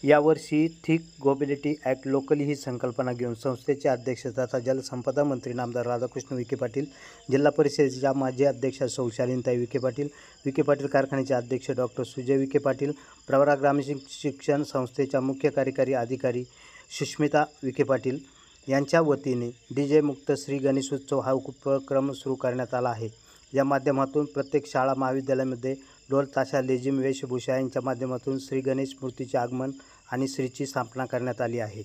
यावर्षी think ग्लोबॅलिटी act locally ही संकल्पना घेऊन संस्थेचे अध्यक्ष तथा जलसंपदा मंत्री नामदार राधाकृष्ण विखे पाटील, जिल्हा परिषदेच्या माजी अध्यक्षा सौ शालीनताई विखे पाटील कारखान्याचे अध्यक्ष डॉक्टर सुजय विखे पाटील, प्रवरा ग्रामीण शिक्षण संस्थेच्या मुख्य कार्यकारी अधिकारी सुष्मिता विखे पाटील यांच्या वतीने DJ मुक्त श्री गणेशोत्सव हा उपक्रम सुरू करण्यात आला आहे। या माध्यमातून प्रत्येक शाळा महाविद्यालयामध्ये ढोल ताशा लेझिम वेशभूषा यांच्या माध्यमातून श्री गणेश मूर्तीचे आगमन आणि श्रीची स्थापना करण्यात आली आहे।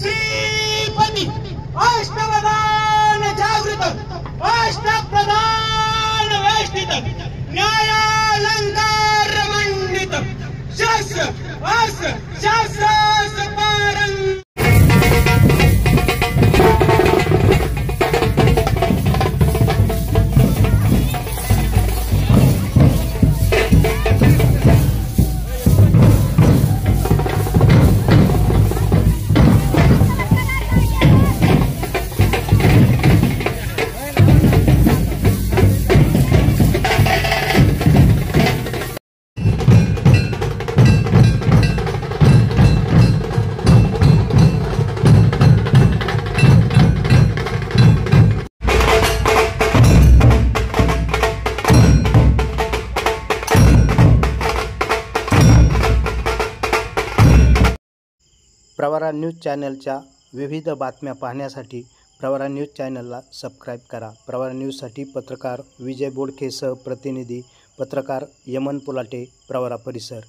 श्रीपती अष्टप्रधान जागृत अष्टप्रधान वेष्टित न्यायालंकार मंडित शास्त्र अस्त्र शास्त्र पारंग प्रवरा न्यूज चॅनलच्या विविध बातम्या पाहण्यासाठी प्रवरा न्यूज चॅनलला सबस्क्राईब करा। प्रवरा न्यूजसाठी पत्रकार विजय बोडखेसह प्रतिनिधी पत्रकार यमन पुलाटे, प्रवरा परिसर।